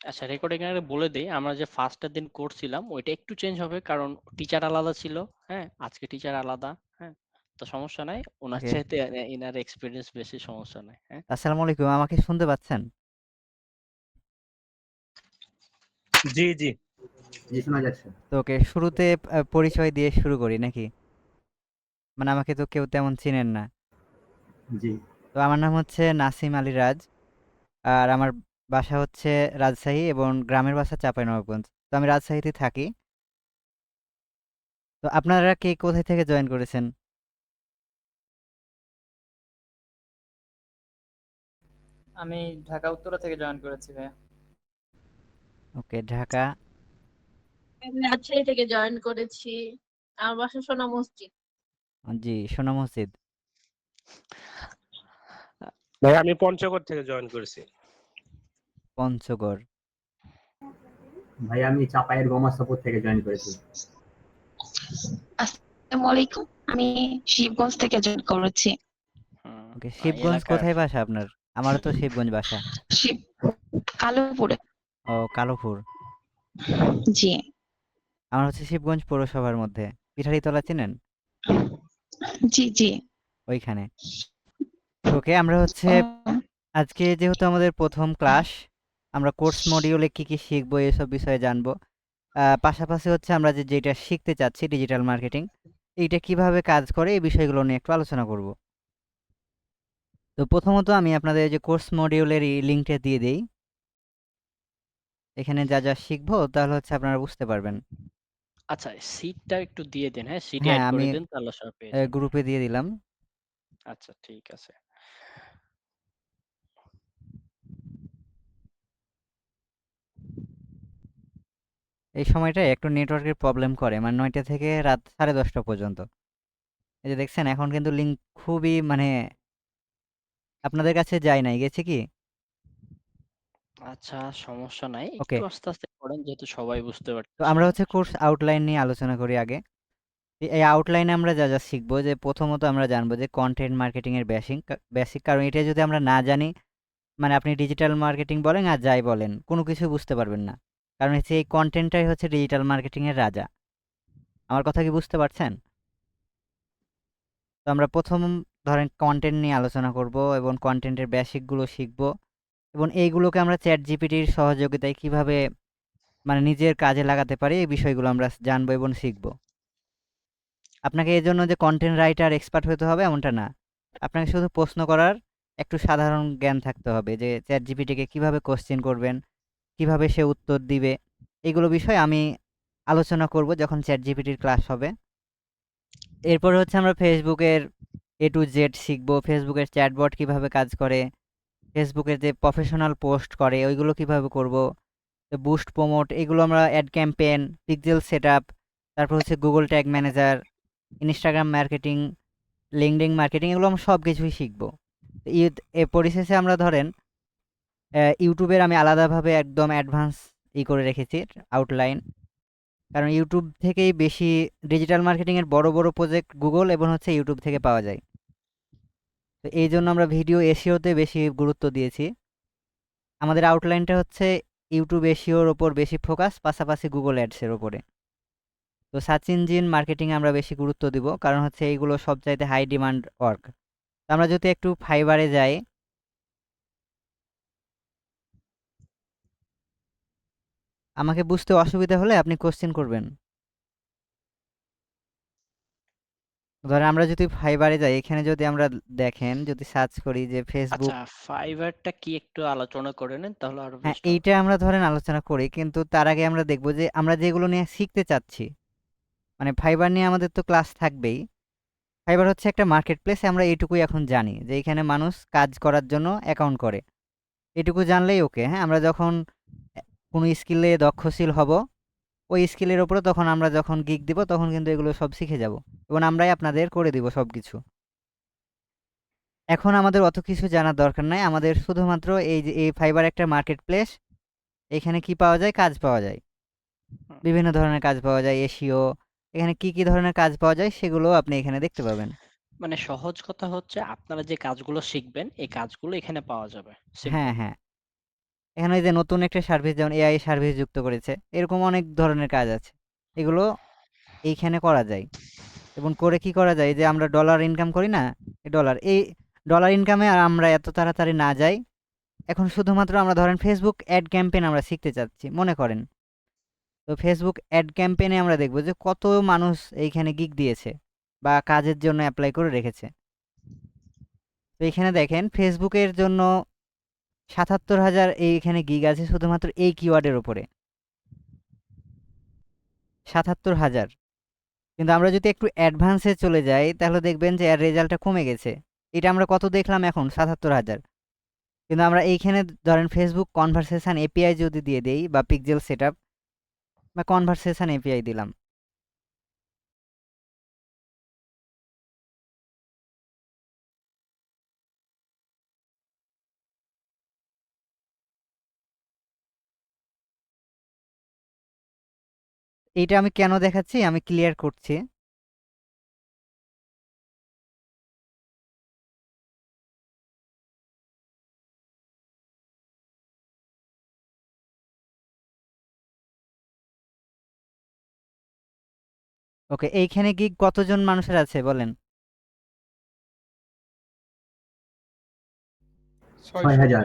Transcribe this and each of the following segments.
আচ্ছা, রেকর্ডিং এর আগে বলে দেই, আমরা যে ফার্স্ট এর দিন করছিলাম ওইটা একটু চেঞ্জ হবে, কারণ টিচার আলাদা ছিল। হ্যাঁ, আজকে টিচার আলাদা। হ্যাঁ, তো সমস্যা নাই, ওনার ওকে। চাইতে ইনার এক্সপিরিয়েন্স বেশি, সমস্যা নাই। হ্যাঁ, আসসালামু আলাইকুম। আমাকে শুনতে পাচ্ছেন? জি, জি। জি, শোনা যাচ্ছে। তো ওকে, শুরুতে পরিচয় দিয়ে শুরু করি নাকি? মানে আমাকে তো কেউ তেমন চিনেন না। জি। তো আমার নাম হচ্ছে নাসিম আলী রাজ। আর আমার বাসা হচ্ছে রাজশাহী এবং গ্রামের বাসা চাঁপাইনবাবগঞ্জ। তো আমি রাজশাহীতে থাকি। তো আপনারা কে কোথায় থেকে জয়েন করেছেন? আমি ঢাকা উত্তরা থেকে জয়েন করেছি ভাইয়া। ওকে, ঢাকা। আমি রাজশাহী থেকে জয়েন করেছি। আমার বাসা সোনা মসজিদ। জি, সোনা মসজিদ। ভাই আমি পঞ্চগড় থেকে জয়েন করেছি। পঞ্চগড়। ভাই আমি চাপায়ের গমাসাপুর থেকে জয়েন করেছি। আসসালামু আলাইকুম, আমি শিবগঞ্জ থেকে জয়েন করেছি। ওকে, শিবগঞ্জ এলাকার। কোথায় বাসা আপনার? আমারও তো শিবগঞ্জ বাসা। শিব কালোপুরে। ও, কালোপুর। জি আমার হচ্ছে শিবগঞ্জ পৌরসভার মধ্যে। পিঠারিতলা চিনেন? জি জি। ওইখানে। ওকে, আমরা হচ্ছে ও, আজকে যেহেতু আমাদের প্রথম ক্লাস, আমরা কোর্স মডিউলে কি কি শিখবো এসব বিষয়ে জানবো। পাশাপাশি হচ্ছে আমরা যেটা শিখতে চাচ্ছি ডিজিটাল মার্কেটিং, এইটা কিভাবে কাজ করে এই বিষয়গুলো নিয়ে একটু আলোচনা করব। তো প্রথমত আমি আপনাদের যে কোর্স মডিউলের এই লিঙ্কটা দিয়ে দেই। এখানে যা যা শিখবো তাহলে হচ্ছে আপনারা বুঝতে পারবেন। আচ্ছা, সিটটা একটু দিয়ে দিন। হ্যাঁ, সিটে হ্যাঁ, অ্যাড আমি করে দিন, তাহলে সব পেয়ে যাবে। গ্রুপে দিয়ে দিলাম। আচ্ছা, ঠিক আছে। এই সময়টায় একটু নেটওয়ার্কের প্রবলেম করে, মানে 9টা থেকে রাত 10:30 পর্যন্ত। এই যে দেখছেন, এখন কিন্তু লিঙ্ক খুবই মানে আপনাদের কাছে যায় নাই, গেছে কি? আচ্ছা, সমস্যা নাই, ওকে। একটু আস্তে আস্তে করেন, যেহেতু সবাই বুঝতে তো পারতেছে আমরা না। হচ্ছে কোর্স আউটলাইন নিয়ে আলোচনা করি আগে। এই আউটলাইনে আমরা যা যা শিখবো, যে প্রথমত আমরা জানবো যে কন্টেন্ট মার্কেটিং এর বেসিক, কারণ এটা যদি আমরা না জানি, মানে আপনি ডিজিটাল মার্কেটিং বলেন আর যাই বলেন, কোনো কিছু বুঝতে পারবেন না। কারণ হচ্ছে এই কন্টেন্টটাই হচ্ছে ডিজিটাল মার্কেটিং এর রাজা। আমার কথা কি বুঝতে পারছেন? তো আমরা প্রথম ধরেন কন্টেন্ট নিয়ে আলোচনা করব এবং কন্টেন্টের বেসিকগুলো শিখব, এবং এইগুলোকে আমরা চ্যাট জিপিটির সহযোগিতায় কিভাবে মানে নিজের কাজে লাগাতে পারি এই বিষয়গুলো আমরা জানবো এবং শিখব। আপনাকে এই জন্য যে কন্টেন্ট রাইটার এক্সপার্ট হতে হবে এমনটা না। আপনাকে শুধু প্রশ্ন করার একটু সাধারণ জ্ঞান থাকতে হবে, যে চ্যাট জিপিটিকে কীভাবে কোশ্চেন করবেন, কিভাবে সে উত্তর দিবে। এগুলো বিষয় আমি আলোচনা করব যখন চ্যাট জিপিটির ক্লাস হবে। এরপরে হচ্ছে আমরা ফেসবুকের A to Z শিখবো, ফেসবুকের চ্যাটবট কিভাবে কাজ করে, ফেসবুকের যে প্রফেশনাল পোস্ট করে ওইগুলো কিভাবে করব, বুস্ট প্রমোট, এগুলো আমরা অ্যাড ক্যাম্পেন, পিক্সেল সেটআপ, তারপর হচ্ছে Google tag manager, Instagram marketing, LinkedIn marketing, এগুলো আমরা সব কিছুই শিখবো। এ পরিশেষে আমরা ধরেন ইউটিউবের আমি আলাদাভাবে একদম অ্যাডভান্স করে রেখেছি আউটলাইন, কারণ ইউটিউব থেকেই বেশি ডিজিটাল মার্কেটিংয়ের বড় বড় প্রজেক্ট গুগল এবং হচ্ছে ইউটিউব থেকে পাওয়া যায়। তো এই জন্য আমরা ভিডিও এসিওতে বেশি গুরুত্ব দিয়েছি। আমাদের আউটলাইনটা হচ্ছে ইউটিউব এসিওর ওপর বেশি ফোকাস, পাশাপাশি গুগল অ্যাডসের ওপরে। তো সার্চ ইঞ্জিন মার্কেটিংয়ে আমরা বেশি গুরুত্ব দিব, কারণ হচ্ছে এইগুলো সবচাইতে হাই ডিমান্ড ওয়ার্ক। তো আমরা যদি একটু ফাইবারে যাই, আমাকে বুঝতে অসুবিধা হলে আপনি কোশ্চেন করবেন। ধরেন আমরা যদি ফাইবারে যাই, এখানে যদি আমরা দেখেন, যদি সার্চ করি যে আচ্ছা, ফেসবুক। ফাইবারটা কি একটু আলোচনা করে নেন, তাহলে আরো হ্যাঁ, বেস্ট হবে। এইটা আমরা ধরেন আলোচনা করি, কিন্তু তার আগে আমরা দেখব যে আমরা যেগুলো নিয়ে শিখতে চাচ্ছি, মানে ফাইবার নিয়ে আমাদের তো ক্লাস থাকবেই। ফাইবার হচ্ছে একটা মার্কেট প্লেস, আমরা এইটুকুই এখন জানি যে এখানে মানুষ কাজ করার জন্য অ্যাকাউন্ট করে। এটুকু জানলেই ওকে। হ্যাঁ, আমরা যখন কোনো স্কিলে দক্ষশীল হব, ওই স্কিলের উপরে তখন আমরা যখন গিগ দিব তখন কিন্তু এগুলো সব শিখে যাব, এবং আমরাই আপনাদের করে দিব সব কিছু। এখন আমাদের অত কিছু জানার দরকার নাই, আমাদের শুধুমাত্র এই যে এই ফাইবার একটা মার্কেট প্লেস, এখানে কি পাওয়া যায়, কাজ পাওয়া যায়, হুম, বিভিন্ন ধরনের কাজ পাওয়া যায়, এসিও, এখানে কি কি ধরনের কাজ পাওয়া যায় সেগুলো আপনি এখানে দেখতে পাবেন। মানে সহজ কথা হচ্ছে, আপনারা যে কাজগুলো শিখবেন এই কাজগুলো এখানে পাওয়া যাবে, হ্যাঁ সিম্পল। হ্যাঁ, এখানে ওই যে নতুন একটা সার্ভিস যেমন এআই সার্ভিস যুক্ত করেছে, এরকম অনেক ধরনের কাজ আছে। এগুলো এইখানে করা যায় এবং করে কি করা যায়, যে আমরা ডলার ইনকাম করি না, এই ডলার ইনকামে আর আমরা এত তাড়াতাড়ি না যাই। এখন শুধুমাত্র আমরা ধরেন ফেসবুক অ্যাড ক্যাম্পেইন আমরা শিখতে চাচ্ছি মনে করেন, তো ফেসবুক অ্যাড ক্যাম্পেইনে আমরা দেখব যে কত মানুষ এইখানে গিগ দিয়েছে বা কাজের জন্য অ্যাপ্লাই করে রেখেছে। তো এখানে দেখেন ফেসবুকের জন্য ৭৭,০০০ এইখানে গিগ আছে শুধুমাত্র এই কিওয়ার্ডের উপরে, ৭৭,০০০। কিন্তু আমরা যদি একটু অ্যাডভান্সে চলে যাই তাহলে দেখবেন যে এর রেজাল্টটা কমে গেছে। এটা আমরা কত দেখলাম এখন ৭৭,০০০, কিন্তু আমরা এইখানে ধরেন ফেসবুক কনভারসেশন এপিআই যদি দিয়ে দেই বা পিক্সেল সেটআপ বা কনভারসেশন এপিআই দিলাম, এইটা আমি কেন দেখাচ্ছি আমি ক্লিয়ার করছি। ওকে, এইখানে গিগ কতজন মানুষের আছে বলেন? ৬,০০০।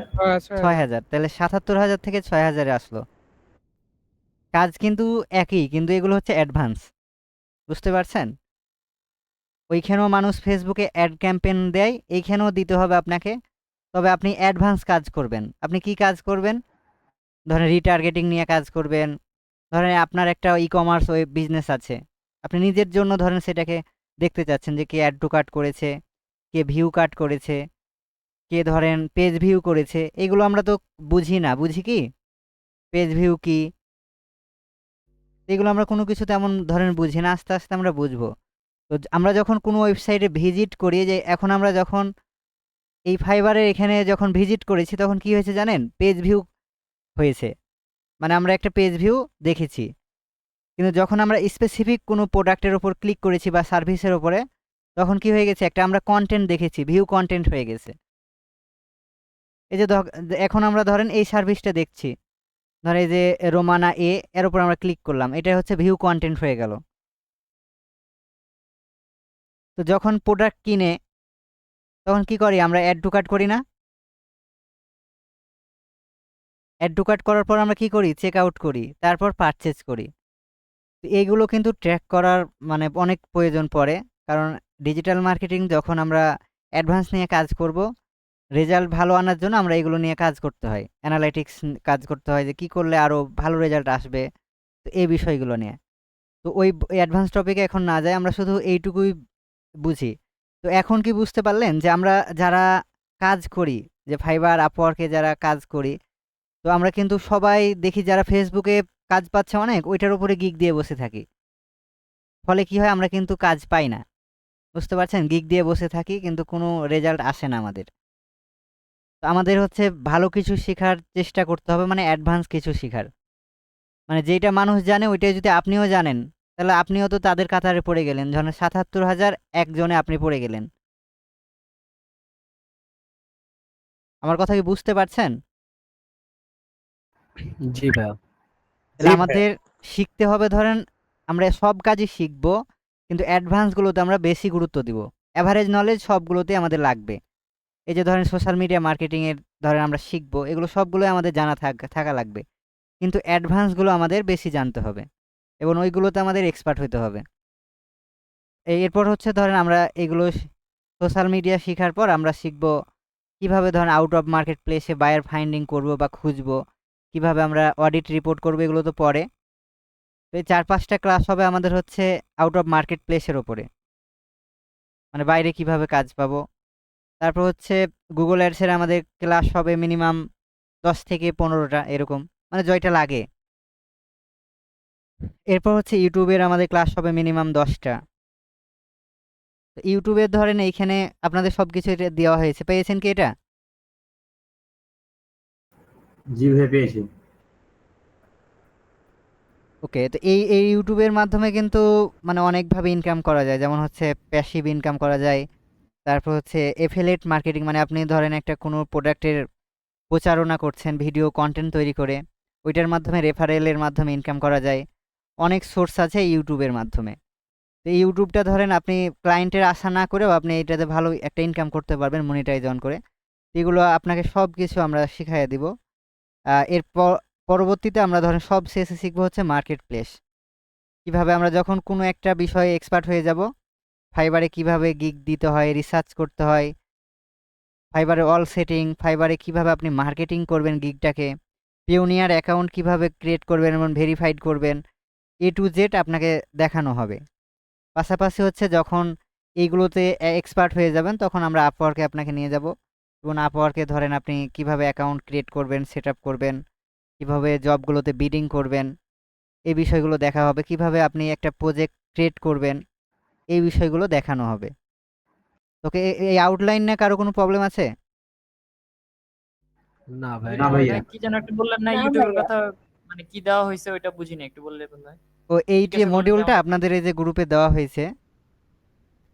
৬,০০০। তাহলে ৭৭,০০০ থেকে ৬,০০০ আসলো। কাজ কিন্তু একই, কিন্তু এগুলো হচ্ছে অ্যাডভান্স, বুঝতে পারছেন? ওইখানেও মানুষ ফেসবুকে অ্যাড ক্যাম্পেইন দেয়, এইখানেও দিতে হবে আপনাকে। তবে আপনি অ্যাডভান্স কাজ করবেন। আপনি কি কাজ করবেন? ধরেন রিটার্গেটিং নিয়ে কাজ করবেন। ধরেন আপনার একটা ই-কমার্স ওয়েব বিজনেস আছে, আপনি নিজের জন্য ধরেন সেটাকে দেখতে চাচ্ছেন যে কে অ্যাড টু কার্ট করেছে, কে ভিউ কাট করেছে, কে ধরেন পেজ ভিউ করেছে। এগুলো আমরা তো বুঝি না, বুঝি কি পেজ ভিউ কি, এগুলো আমরা কোনো কিছু তেমন ধরেন বুঝি না, আস্তে আস্তে আমরা বুঝবো। তো আমরা যখন কোনো ওয়েবসাইটে ভিজিট করি, যে এখন আমরা যখন এই ফাইবারের এখানে যখন ভিজিট করেছি তখন কি হয়েছে জানেন? পেজ ভিউ হয়েছে, মানে আমরা একটা পেজ ভিউ দেখেছি। কিন্তু যখন আমরা স্পেসিফিক কোনো প্রোডাক্টের ওপর ক্লিক করেছি বা সার্ভিসের ওপরে, তখন কি হয়ে গেছে, একটা আমরা কন্টেন্ট দেখেছি, ভিউ কন্টেন্ট হয়ে গেছে। এই যে এখন আমরা ধরেন এই সার্ভিসটা দেখছি, ধরেন এই যে রোমানা এর উপর আমরা ক্লিক করলাম, এটা হচ্ছে ভিউ কন্টেন্ট হয়ে গেল। তো যখন প্রোডাক্ট কিনে তখন কি করি আমরা? অ্যাড টু কার্ট করি না? অ্যাড টু কার্ট করার পর আমরা কি করি? চেক আউট করি, তারপর পারচেজ করি। তো এইগুলো কিন্তু ট্র্যাক করার মানে অনেক প্রয়োজন পড়ে, কারণ ডিজিটাল মার্কেটিং যখন আমরা অ্যাডভান্স নিয়ে কাজ করব, রেজাল্ট ভালো আনার জন্য আমরা এগুলো নিয়ে কাজ করতে হয়, অ্যানালাইটিক্স কাজ করতে হয় যে কী করলে আরও ভালো রেজাল্ট আসবে, তো এই বিষয়গুলো নিয়ে। তো ওই অ্যাডভান্স টপিকে এখন না যায়, আমরা শুধু এইটুকুই বুঝি। তো এখন কি বুঝতে পারলেন যে আমরা যারা কাজ করি, যে ফাইবার আপওয়ার্কে যারা কাজ করি, তো আমরা কিন্তু সবাই দেখি যারা ফেসবুকে কাজ পাচ্ছে অনেক, ওইটার উপরে গিগ দিয়ে বসে থাকি। ফলে কি হয়, আমরা কিন্তু কাজ পাই না, বুঝতে পারছেন? গিগ দিয়ে বসে থাকি কিন্তু কোনো রেজাল্ট আসে না আমাদের। তো আমাদের হচ্ছে ভালো কিছু শেখার চেষ্টা করতে হবে, মানে অ্যাডভান্স কিছু শেখার, মানে যেটা মানুষ জানে ওইটাই যদি আপনিও জানেন, তাহলে আপনিও তো তাদের কাতারে পড়ে গেলেন। ধরেন ৭৭,০০০ একজনে আপনি পড়ে গেলেন। আমার কথা কি বুঝতে পারছেন? জি ভাইয়া। তাহলে জি আমাদের শিখতে হবে, ধরেন আমরা সব কাজই শিখবো, কিন্তু অ্যাডভান্সগুলোতে আমরা বেশি গুরুত্ব দিব। অ্যাভারেজ নলেজ সবগুলোতে আমাদের লাগবে। এই যে ধরেন সোশ্যাল মিডিয়া মার্কেটিংয়ের ধরেন আমরা শিখবো, এগুলো সবগুলোই আমাদের জানা থাকা লাগবে, কিন্তু অ্যাডভান্সগুলো আমাদের বেশি জানতে হবে এবং ওইগুলোতে আমাদের এক্সপার্ট হতে হবে। এরপর হচ্ছে ধরেন আমরা এগুলো সোশ্যাল মিডিয়া শেখার পর আমরা শিখবো কিভাবে ধরেন আউট অফ মার্কেট প্লেসে বায়ার ফাইন্ডিং করব বা খুঁজবো, কিভাবে আমরা অডিট রিপোর্ট করবো, এগুলো তো পরে। তো এই ৪-৫টা ক্লাস হবে আমাদের হচ্ছে আউট অফ মার্কেট প্লেসের ওপরে, মানে বাইরে কিভাবে কাজ পাবো। তারপর হচ্ছে গুগল অ্যাডসের আমাদের ক্লাস হবে মিনিমাম 10 থেকে 15টা এরকম, মানে জয়টা লাগে। এরপর হচ্ছে ইউটিউবের আমাদের ক্লাস হবে মিনিমাম 10টা। তো ইউটিউবের ধরেন এইখানে আপনাদের সব কিছু এটা দেওয়া হয়েছে, পেয়েছেন কি এটা? জি ভাই পেয়েছি। ওকে, তো এই ইউটিউবের মাধ্যমে কিন্তু মানে অনেকভাবে ইনকাম করা যায়, যেমন হচ্ছে প্যাসিভ ইনকাম করা যায়। তারপর হচ্ছে এফিলিয়েট মার্কেটিং, মানে আপনি ধরেন একটা কোনো প্রোডাক্টের প্রচারণা করছেন ভিডিও কন্টেন্ট তৈরি করে, ওইটার মাধ্যমে রেফারেলের মাধ্যমে ইনকাম করা যায়। অনেক সোর্স আছে ইউটিউবের মাধ্যমে। তো ইউটিউবটা ধরেন আপনি ক্লায়েন্টের আশা না করেও আপনি এটাতে ভালো একটা ইনকাম করতে পারবেন মনিটাইজ অন করে। এগুলো আপনাকে সব কিছু আমরা শিখাইয়া দিব। এর পরবর্তীতে আমরা ধরেন সব শেষে শিখবো হচ্ছে মার্কেট প্লেস। কীভাবে আমরা যখন কোনো একটা বিষয়ে এক্সপার্ট হয়ে যাব, ফাইবারে কিভাবে গিগ দিতে হয়, রিসার্চ করতে হয়, ফাইবারে অল সেটিং, ফাইবারে কিভাবে আপনি মার্কেটিং করবেন গিগটাকে, পিওনিয়ার অ্যাকাউন্ট কিভাবে ক্রিয়েট করবেন এবং ভেরিফাইড করবেন, A to Z আপনাকে দেখানো হবে। পাশাপাশি হচ্ছে যখন এইগুলোতে এক্সপার্ট হয়ে যাবেন তখন আমরা আপওয়ার্কে আপনাকে নিয়ে যাব, এবং আপওয়ার্কে ধরেন আপনি কিভাবে অ্যাকাউন্ট ক্রিয়েট করবেন, সেট আপ করবেন, কিভাবে জবগুলোতে বিডিং করবেন, এই বিষয়গুলো দেখা হবে। কিভাবে আপনি একটা প্রজেক্ট ক্রিয়েট করবেন, এই বিষয়গুলো দেখানো হবে। তোকে এই আউটলাইন নিয়ে কারো কোনো প্রবলেম আছে? না ভাই। কি যেন একটা বললেন না না ইউটিউবের ভাইয়া। কথা, মানে কি দেওয়া হয়েছে ওইটা বুঝিনি, একটু বললে ভাই। ও এই যে জিজ্ঞাসা করলেন যে মডিউলটা আমাকে আপনাদের এই যে গ্রুপে দেওয়া হয়েছে,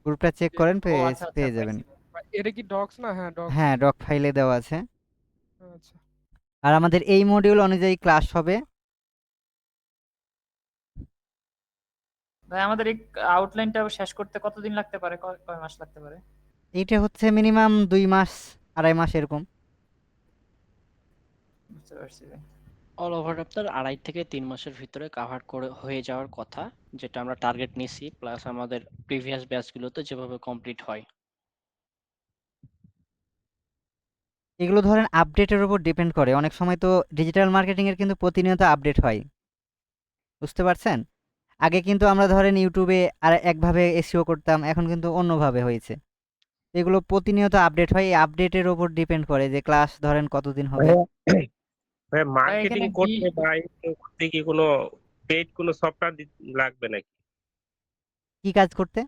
গ্রুপটা চেক করেন, ও আচ্ছা আচ্ছা পেয়ে যাবেন। পাইছি। এটা কি ডক্স না? হ্যাঁ ডক্স। হ্যাঁ, ডক ফাইলে দেওয়া আছে। আচ্ছা। আর আমাদের এই মডিউল অনুযায়ী ক্লাস হবে। ভাই আমাদের এই আউটলাইনটা শেষ করতে কতদিন লাগতে পারে, কয় মাস লাগতে পারে? এইটা হচ্ছে মিনিমাম 2 মাস 2.5 মাস এরকম। বুঝতে পারছি ভাই। অল ওভার আপনার 2.5 থেকে 3 মাসের ভিতরে কাভার করে হয়ে যাওয়ার কথা, যেটা আমরা টার্গেট নিছি, প্লাস আমাদের প্রিভিয়াস ব্যাচগুলোতে যেভাবে কমপ্লিট হয়। এগুলো ধরেন আপডেটের উপর ডিপেন্ড করে। অনেক সময় তো ডিজিটাল মার্কেটিং এর কিন্তু প্রতিনিয়ত আপডেট হয়, বুঝতে পারছেন? আগে কিন্তু আমরা ধরেন ইউটিউবে আর একভাবে এসইও করতাম, এখন কিন্তু অন্যভাবে হয়েছে। এগুলো প্রতিনিয়ত আপডেট হয়, এই আপডেটের উপর ডিপেন্ড করে যে ক্লাস ধরেন কতদিন হবে। ভাই ভাই মার্কেটিং এখানে করতে বা SEO করতে কি কোনো পেইড কোনো সফটওয়্যার লাগবে নাকি? কি কাজ করতে?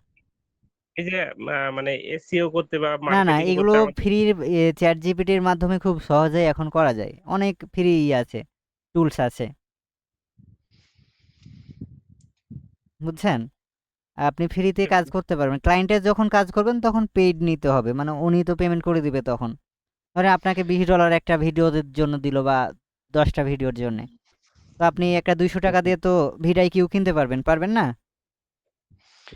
এই যে মানে SEO করতে বা না না, মার্কেটিং এগুলো করতে আমাদের ফ্রি চ্যাট জিপিটির মাধ্যমে খুব সহজেই এখন করা যায়। অনেক ফ্রি আছে, টুলস আছে, বুঝছেন? আপনি ফ্রিতে কাজ করতে পারবেন। ক্লায়েন্টের যখন কাজ করবেন তখন পেইড নিতে হবে, মানে উনি তো পেমেন্ট করে দিবে তখন। ধরেন আপনাকে $20 একটা ভিডিওর জন্য দিল বা 10টা ভিডিওর জন্য, তো আপনি একটা 200 টাকা দিয়ে তো ভিডিআইকিউ কিনতে পারবেন, পারবেন না?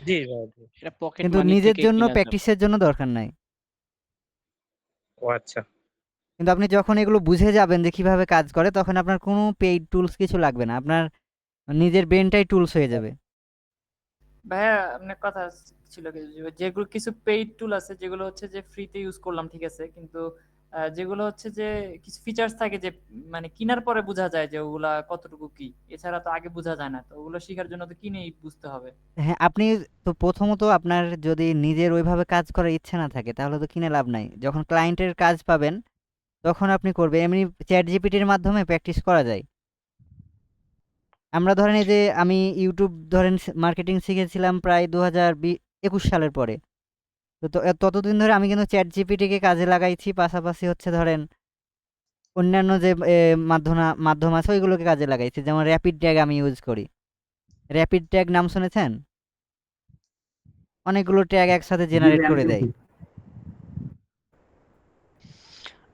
জি ভাই জি। এটা পকেট কিন্তু মানি নিজের থেকে জন্য কিনা যাবে। প্র্যাকটিসের জন্য দরকার নাই। ও আচ্ছা। কিন্তু আপনি যখন এগুলো বুঝে যাবেন যে কিভাবে কাজ করে, তখন আপনার কোনো পেইড টুলস কিছু লাগবে না, আপনার নিজের ব্রেনটাই টুলস হয়ে যাবে। ভাইয়া আপনার কথা ছিল কি, যেগুলো কিছু পেইড টুল আছে যেগুলো হচ্ছে যে ফ্রিতে ইউজ করলাম ঠিক আছে, কিন্তু যেগুলো হচ্ছে যে কিছু ফিচার্স থাকে যে মানে কেনার পরে বোঝা যায় যে ওগুলা কতটুকু কি, এছাড়া তো আগে বোঝা যায় না, তো ওগুলো শেখার জন্য তো কিনেই বুঝতে হবে। হ্যাঁ, আপনি তো প্রথমত আপনার যদি নিজের ওইভাবে কাজ করার ইচ্ছা না থাকে তাহলে তো কিনে লাভ নাই। যখন ক্লায়েন্টের কাজ পাবেন তখন আপনি করবেন। এমনি চ্যাট জিপিটির মাধ্যমে প্র্যাকটিস করা যায়। আমরা ধরেন এই যে আমি ইউটিউব ধরেন মার্কেটিং শিখেছিলাম প্রায় 2021 সালের পরে। তো ততদিন ধরে আমি কিন্তু চ্যাট জিপিটিকে কাজে লাগাইছি, পাশাপাশি হচ্ছে ধরেন অন্যান্য যে মাধ্যম আছে ওইগুলোকে কাজে লাগাইছি। যেমন র্যাপিড ট্যাগ আমি ইউজ করি। র্যাপিড ট্যাগ নাম শুনেছেন? অনেকগুলো ট্যাগ একসাথে জি জেনারেট ভাই, আমি করে দেয়। শুনছি।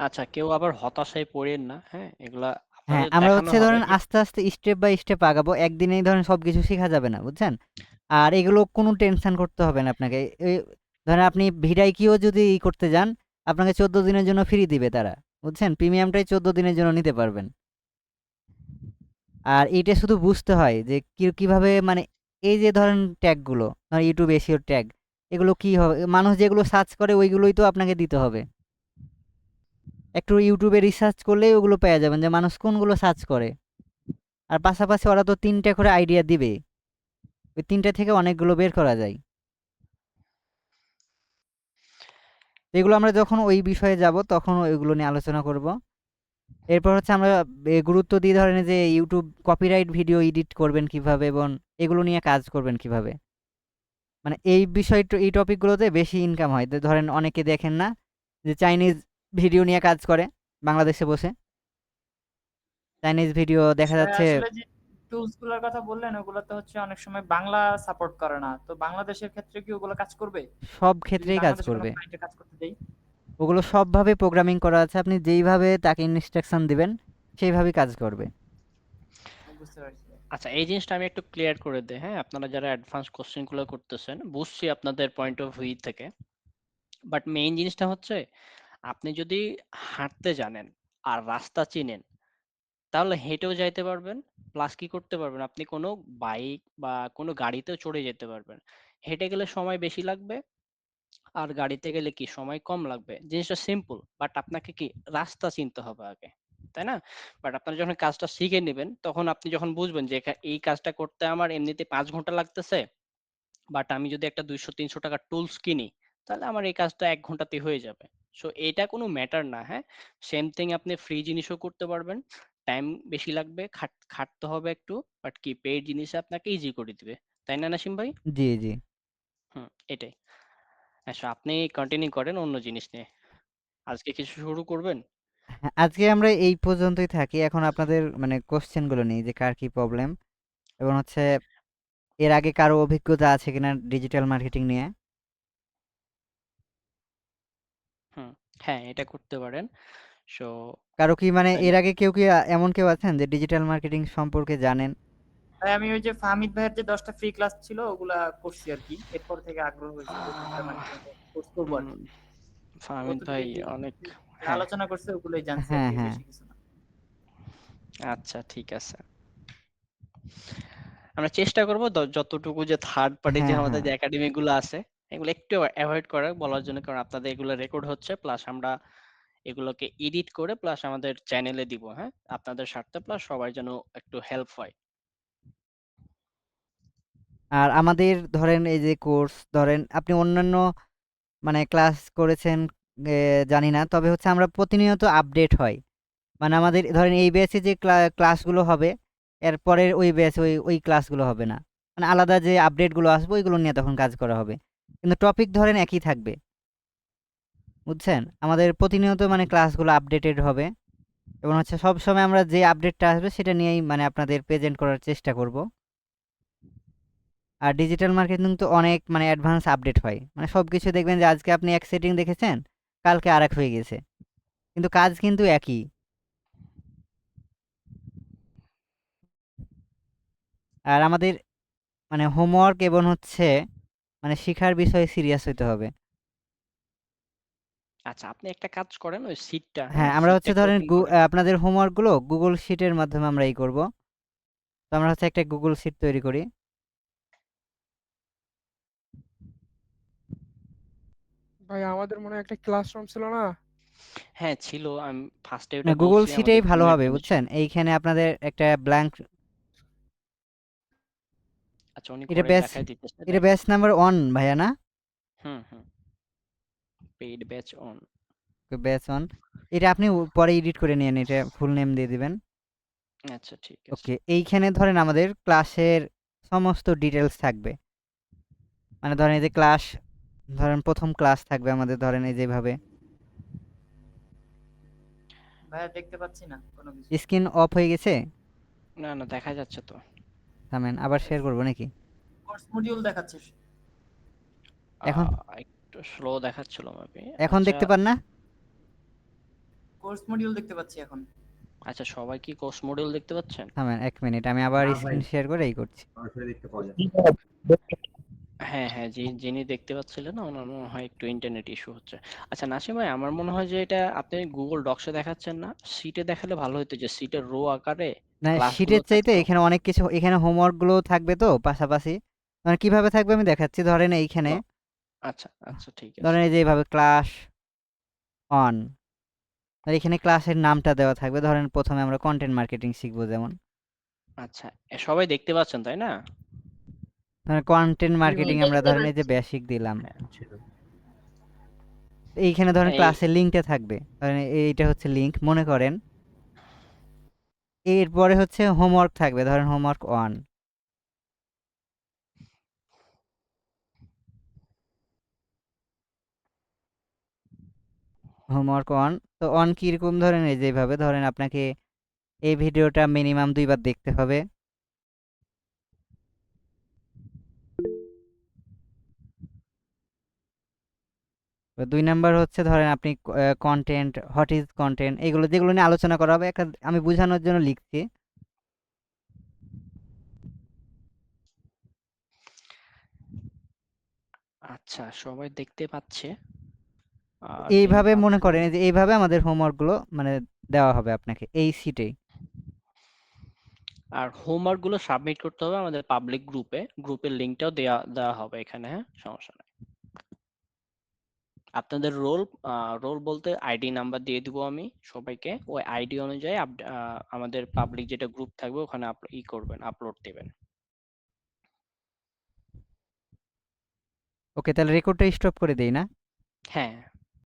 আচ্ছা, কেউ আবার হতাশায় পড়েন না, হ্যাঁ? এগুলা হ্যাঁ, আপনাদের আমরা দেখানো হচ্ছে হবে। ধরেন আস্তে আস্তে স্টেপ বাই স্টেপ আগাবো। একদিনেই ধরেন সবকিছু শেখা যাবে না, বুঝছেন? আর এগুলো কোনো টেনশন করতে হবে না আপনাকে। এই ধরেন আপনি ভিডিআইকিউ যদি করতে যান, আপনাকে 14 দিনের জন্য ফ্রি দিবে তারা, বুঝছেন? প্রিমিয়ামটাই 14 দিনের জন্য নিতে পারবেন। আর এইটা শুধু বুঝতে হয় যে কিভাবে, মানে এই যে ধরেন ট্যাগগুলো, ধরেন ইউটিউব এসইও ট্যাগ, এগুলো কি হবে? মানুষ যেগুলো সার্চ করে ওইগুলোই তো আপনাকে দিতে হবে। একটু ইউটিউবে রিসার্চ করলেই ওগুলো পেয়ে যাবেন যে মানুষ কোনগুলো সার্চ করে। আর পাশাপাশি ওরা তো 3টা করে আইডিয়া দিবে, ওই 3টা থেকে অনেকগুলো বের করা যায়। এগুলো আমরা যখন ওই বিষয়ে যাব তখন ওইগুলো নিয়ে আলোচনা করব। এরপর হচ্ছে আমরা গুরুত্ব দিয়ে ধরেন যে ইউটিউব কপিরাইট ভিডিও এডিট করবেন কিভাবে এবং এগুলো নিয়ে কাজ করবেন কিভাবে, মানে এই এই টপিকগুলোতে বেশি ইনকাম হয়। তো ধরেন অনেকে দেখেন না যে চাইনিজ ভিডিও নিয়ে কাজ করে বাংলাদেশে বসে, চাইনিজ ভিডিও দেখা যাচ্ছে। আসলে যে টুলস গুলোর কথা বললেন ওগুলো তো হচ্ছে অনেক সময় বাংলা সাপোর্ট করে না, তো বাংলাদেশের ক্ষেত্রে কি ওগুলো কাজ করবে সব যদি ক্ষেত্রেই কাজ বাংলাদেশে কোনো করবে। ক্লায়েন্টের কাজ করতে দেই? ওগুলো সবভাবে প্রোগ্রামিং করা আছে। আপনি যেইভাবে তাকে ইনস্ট্রাকশন দিবেন সেইভাবেই কাজ করবে। বুঝতে পারছি। আচ্ছা, এই জিনিসটা আমি একটু ক্লিয়ার করে দেই, হ্যাঁ? আপনারা যারা অ্যাডভান্স কোশ্চেন গুলো করতেছেন, বুঝছি আপনাদের পয়েন্ট অফ ভিউ থেকে। বাট মেইন জিনিসটা হচ্ছে আপনি যদি হাঁটতে জানেন আর রাস্তা চিনেন, তাহলে হেঁটেও যাইতে পারবেন। প্লাস কি করতে পারবেন? আপনি কোনো বাইক বা কোনো গাড়িতেও চড়ে যেতে পারবেন। হেঁটে গেলে সময় বেশি লাগবে, আর গাড়িতে গেলে কি সময় কম লাগবে। জিনিসটা সিম্পল, বাট আপনাকে কি রাস্তা চিনতে হবে আগে, তাই না? বাট আপনারা যখন কাজটা শিখে নেবেন, তখন আপনি যখন বুঝবেন যে এই কাজটা করতে আমার এমনিতে 5 ঘন্টা লাগতেছে, বাট আমি যদি একটা 200-300 টাকার টুলস কিনি, তাহলে আমার এই কাজটা 1 ঘন্টাতেই হয়ে যাবে। সো এটা কোনো ম্যাটার না, হ্যাঁ? সেম থিং আপনি ফ্রি জিনিসও করতে পারবেন। টাইম বেশি লাগবে, খাটতে হবে একটু, বাট কি পেইড জিনিস আপনাকে ইজি করে দিবে। তাই না নাসিম ভাই? জি, জি। হুম, এটাই। আচ্ছা, আপনি কন্টিনিউ করেন অন্য জিনিস নিয়ে। আজকে কিছু শুরু করবেন? হ্যাঁ, আজকে আমরা এই পর্যন্তই থাকি। এখন আপনাদের মানে কোয়েশ্চেন গুলো নিই যে কার কি প্রবলেম এবং হচ্ছে এর আগে কারো অভিজ্ঞতা আছে কিনা ডিজিটাল মার্কেটিং নিয়ে? হুম, হ্যাঁ, এটা করতে পারেন। সো কারো কি মানে তাইলে এর আগে কেউ কি এমন কেউ আছেন যে ডিজিটাল মার্কেটিং সম্পর্কে জানেন? ভাই আমি ওই যে ফাহমিদ ভাইয়ের যে 10টা ফ্রি ক্লাস ছিল ওগুলা করছি আর কি। এরপর থেকে আগ্রহ হয়েছে যে ডিজিটাল মার্কেটিং কোর্স করবো আর হুম, কি। ফাহমিদ কতটুকু ভাই কি অনেক, যা হ্যাঁ, আলোচনা করছে ওগুলোই জানছি আর হ্যাঁ, কি, হ্যাঁ। বেশি কিছু না। আচ্ছা ঠিক আছে। আমরা চেষ্টা করব যতটুকু যে থার্ড পার্টি যে হ্যাঁ, আমাদের হ্যাঁ। যে একাডেমি গুলো আছে, এগুলো একটু অ্যাভয়েড করার বলার জন্য, কারণ আপনাদের এগুলো রেকর্ড হচ্ছে, প্লাস আমরা এগুলোকে এডিট করে প্লাস আমাদের চ্যানেলে দিব, হ্যাঁ? আপনাদের স্বার্থে, প্লাস সবার যেন একটু হেল্প হয়। আর আমাদের ধরেন এই যে কোর্স ধরেন আপনি অন্যান্য মানে ক্লাস করেছেন জানি না। তবে হচ্ছে আমরা প্রতিনিয়ত আপডেট হয়। মানে আমাদের ধরেন এই ব্যাচে যে ক্লাসগুলো হবে, এরপরের ওই ব্যাচে ওই ক্লাসগুলো হবে না। মানে আলাদা যে আপডেটগুলো আসবে ওইগুলো নিয়ে তখন কাজ করা হবে। কিন্তু টপিক ধরেন একই থাকবে। বুঝছেন? আমাদের প্রতিনিয়ত মানে ক্লাসগুলো আপডেটেড হবে এবং হচ্ছে সবসময় আমরা যে আপডেটটা আসবে সেটা নিয়েই মানে আপনাদের প্রেজেন্ট করার চেষ্টা করব। আর ডিজিটাল মার্কেটিং তো অনেক মানে অ্যাডভান্স আপডেট হয়। মানে সবকিছু দেখবেন যে আজকে আপনি এক সেটিং দেখেছেন, কালকে আরেক হয়ে গেছে। কিন্তু কাজ কিন্তু একই। আর আমাদের মানে হোমওয়ার্ক এবং হচ্ছে মানে শিখার বিষয়ে সিরিয়াস হইতে হবে। আচ্ছা, আপনি একটা কাজ করেন, ওই সিটটা, হ্যাঁ, হ্যাঁ, আমরা সিটটা হচ্ছে ধরেন কপি করে। আপনাদের হোমওয়ার্কগুলো Google শিটের মাধ্যমে আমরা করব। তো আমরা হচ্ছে একটা Google শিট তৈরি করি। ভাই আমাদের মনে হয় একটা ক্লাসরুম ছিল না? হ্যাঁ ছিল, আমি ফার্স্টে না ওটা Google বলছি শিটেই আমাদের ভালো রুমমেট হবে জানে। বুঝছেন? এইখানে আপনাদের একটা ব্ল্যাঙ্ক আচ্ছা, উনি এটা করে ব্যাচ দেখাই দিতেছে, এটা দেখেন। ব্যাচ নাম্বার 1 ভাইয়া না? হুম, হুম, পেইড ব্যাচ অন। ব্যাচ 1 এটা আপনি পরে এডিট করে নিয়েন, এটা ফুল নেম দিয়ে দিবেন। আচ্ছা ঠিক আছে। ওকে, এইখানে ধরেন আমাদের ক্লাসের সমস্ত ডিটেলস থাকবে। মানে ধরেন এই যে ক্লাস ধরেন প্রথম ক্লাস থাকবে আমাদের ধরেন এই যেভাবে। ভাইয়া দেখতে পাচ্ছি না কোনো কিছু। স্ক্রিন অফ হয়ে গেছে? না না, দেখা যাচ্ছে তো। থামেন আবার শেয়ার করব নাকি? কোর্স মডিউল দেখাচ্ছে। এখন একটু স্লো দেখাচ্ছিল মেবি। এখন আচ্ছা, দেখতে পান না? কোর্স মডিউল দেখতে পাচ্ছি এখন। আচ্ছা, সবাই কি কোর্স মডিউল দেখতে পাচ্ছেন? থামেন 1 মিনিট আমি আবার না ভাই, স্ক্রিন শেয়ার করে করছি। সরাসরি দেখতে পাওয়া কি যাচ্ছে। বল? হ্যাঁ হ্যাঁ, যিনি দেখতে পাচ্ছিলেন না, ওনার মনে হয় একটু ইন্টারনেট ইস্যু হচ্ছে। আচ্ছা নাসিম ভাই, আমার মনে হয় যে এটা আপনি গুগল ডক্সে দেখাচ্ছেন না, সিটে দেখালে ভালো হতো, যে সিটের রো আকারে না ক্লাসগুলো শীটের চাইতে থাকতো। এখানে অনেক কিছু, এখানে হোমওয়ার্ক গুলো থাকবে তো পাশাপাশি। মানে কিভাবে থাকবে আমি দেখাচ্ছি। ধরেন এইখানে ও, আচ্ছা আচ্ছা ঠিক আছে। ধরেন এই যে এইভাবে ক্লাস অন, আর এখানে ক্লাসের নামটা দেওয়া থাকবে। ধরেন প্রথমে আমরা কন্টেন্ট মার্কেটিং শিখবো যেমন। আচ্ছা, সবাই দেখতে পাচ্ছেন তাই না? ধরেন কন্টেন্ট জি ভাই। মার্কেটিং আমরা দেখতে ধরেন এই যে পাচ্ছি। বেসিক দিলাম। হ্যাঁ ছিল। এইখানে ধরেন হ্যাঁ, ক্লাসের লিঙ্কটা থাকবে। ধরেন এইটা হচ্ছে লিঙ্ক মনে করেন। এরপরে হচ্ছে হোমওয়ার্ক থাকবে, ধরেন হোমওয়ার্ক 1। হোমওয়ার্ক 1 তো অন কিরকম ধরেন এই যে এইভাবে ধরেন আপনাকে এই ভিডিওটা মিনিমাম 2 বার দেখতে হবে। 2 নাম্বার হচ্ছে ধরেন আপনি কন্টেন্ট, হোয়াট ইজ কন্টেন্ট, এগুলো যেগুলো নিয়ে আলোচনা করা হবে একটা আমি বোঝানোর জন্য লিখছি। আচ্ছা, সবাই দেখতে পাচ্ছে। যিনি এইভাবে মনে পাচ্ছেন করেন যে এইভাবে আমাদের হোমওয়ার্কগুলো মানে দেওয়া হবে আপনাকে এই সিটেই। আর হোমওয়ার্ক গুলো সাবমিট করতে হবে আমাদের পাবলিক গ্রুপে। গ্রুপের লিংকটাও দেওয়া হবে এখানে, হ্যাঁ? সমস্যা নাই। আপনাদের রোল বলতে আইডি নাম্বার দিয়ে দিব আমি সবাইকে। ওই আইডি অনুযায়ী আমাদের পাবলিক যেটা গ্রুপ থাকবে ওখানে করবেন, আপলোড দিবেন। ওকে, তাহলে রেকর্ডটা স্টপ করে দেই না? হ্যাঁ।